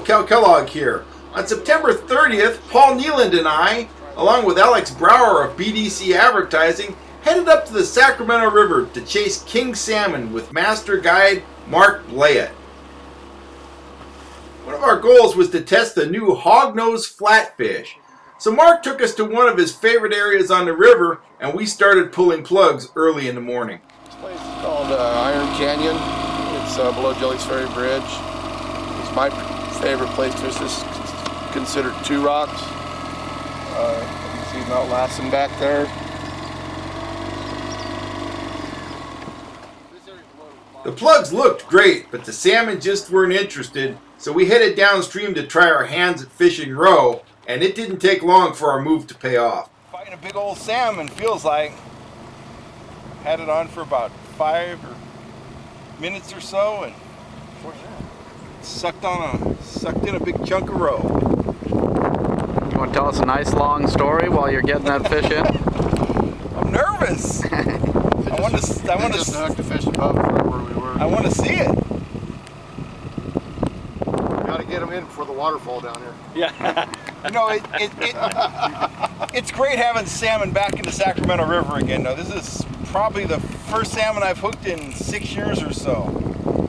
Kellogg here. On September 30th, Paul Nealand and I, along with Alex Brower of BDC Advertising, headed up to the Sacramento River to chase king salmon with master guide Mark Blahut. One of our goals was to test the new hognose flatfish. So Mark took us to one of his favorite areas on the river, and we started pulling plugs early in the morning. This place is called Iron Canyon. It's below Jelly's Ferry Bridge. It's my favorite place. There's this considered two rocks. You can see Mount Lassen back there. The plugs looked great, but the salmon just weren't interested, so we headed downstream to try our hands at fishing roe, and it didn't take long for our move to pay off. Fighting a big old salmon feels like. Had it on for about 5 minutes or so, and sucked in a big chunk of roe. You want to tell us a nice long story while you're getting that fish in? I'm nervous. I want to hook the fish above where we were. I want to see it. Got to get them in before the waterfall down here. Yeah. You know, it's great having salmon back in the Sacramento River again. Now, this is probably the first salmon I've hooked in 6 years or so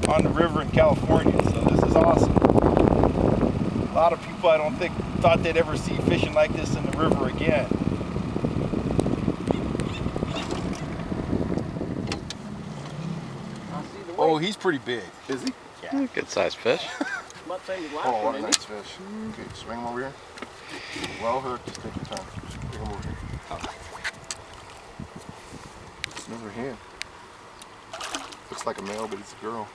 on the river in California. So this is awesome. A lot of people, I don't think, thought they'd ever see fishing like this in the river again. Oh, he's pretty big. Is he? Yeah. Good sized fish. Oh, what a nice fish. Okay, swing him over here. Well hooked, just take your time. Bring him over here. It's another hand. Looks like a male, but it's a girl.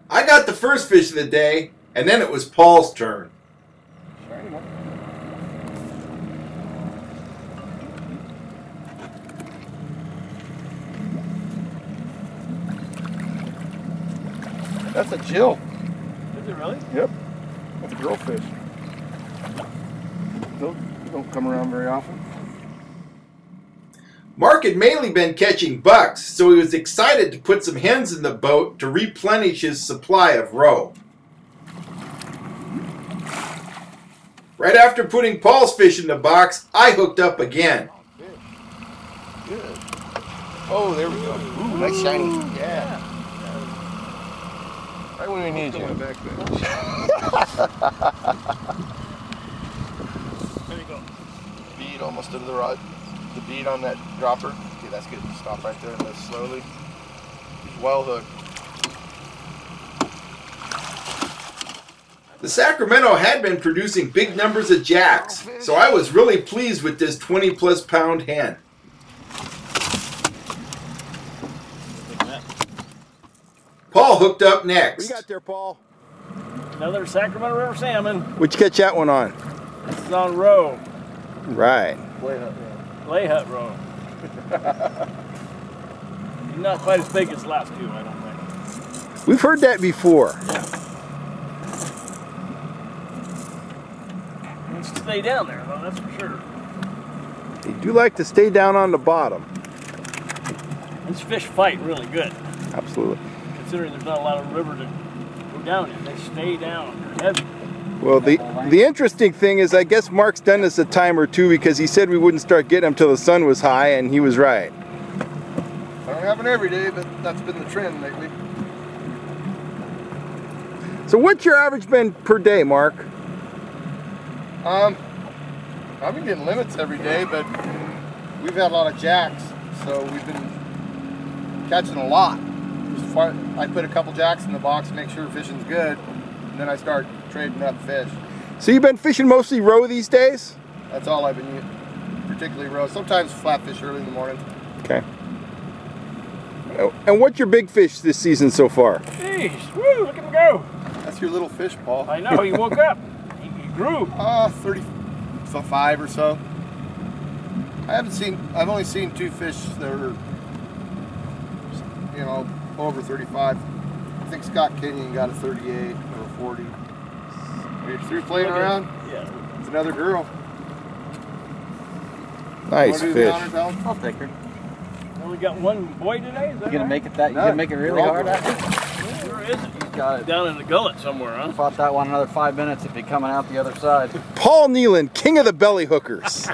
I got the first fish of the day, and then it was Paul's turn. That's a Jill. Is it really? Yep. That's a girl fish. Don't come around very often. Mark had mainly been catching bucks, so he was excited to put some hens in the boat to replenish his supply of roe. Right after putting Paul's fish in the box, I hooked up again. Good. Oh, there we go. Ooh, nice shiny. Yeah. Right when we need you. Back there. There you go. Bead almost into the rod. The bead on that dropper. Okay, that's good. Stop right there and lift slowly. Well hooked. The Sacramento had been producing big numbers of jacks, so I was really pleased with this 20-plus pound hen. Paul hooked up next. What you got there, Paul? Another Sacramento River salmon. What'd you catch that one on? This is on roe. Right. Blahut roe. He's not quite as big as the last two, I don't think. We've heard that before. Yeah. He needs to stay down there, though, that's for sure. They do like to stay down on the bottom. These fish fight really good. Absolutely. Considering there's not a lot of river to go down in. They stay down. They're heavy. Well, the interesting thing is, I guess Mark's done this a time or two because he said we wouldn't start getting them till the sun was high, and he was right. Don't happen every day, but that's been the trend lately. So what's your average been per day, Mark? I've been getting limits every day, but we've had a lot of jacks, so we've been catching a lot. I put a couple jacks in the box to make sure fishing's good, and then I start trading up fish. So you've been fishing mostly roe these days? That's all I've been using, particularly roe. Sometimes flatfish early in the morning. Okay. And what's your big fish this season so far? Jeez, woo, look at him go. That's your little fish, Paul. I know, he woke up. He grew. 35 or so. I've only seen two fish that are, you know, over 35. I think Scott Kenyon got a 38 or a 40. Are you through playing around? Yeah. It's another girl. Nice fish. I'll take her. only got one boy today? Is that You gonna right? make it that? You gonna make it really hard? Where is it? Got it. Down in the gullet somewhere, huh? Fought that one another 5 minutes if you're coming out the other side. Paul Nealon, king of the belly hookers.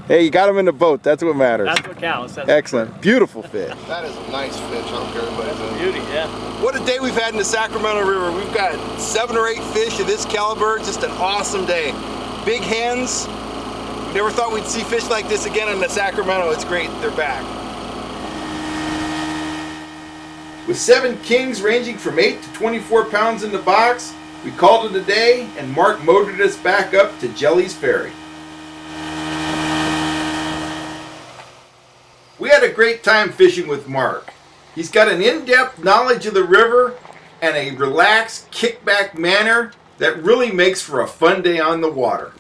Hey, you got him in the boat. That's what matters. That's what counts. That's Excellent. Beautiful fish. That is a nice fish. I don't care what That's a it is. beauty, yeah. What a day we've had in the Sacramento River. We've got 7 or 8 fish of this caliber. Just an awesome day. Big hens. Never thought we'd see fish like this again in the Sacramento. It's great. They're back. With 7 kings ranging from 8 to 24 pounds in the box, we called it a day, and Mark motored us back up to Jelly's Ferry. We had a great time fishing with Mark. He's got an in-depth knowledge of the river and a relaxed, kickback manner that really makes for a fun day on the water.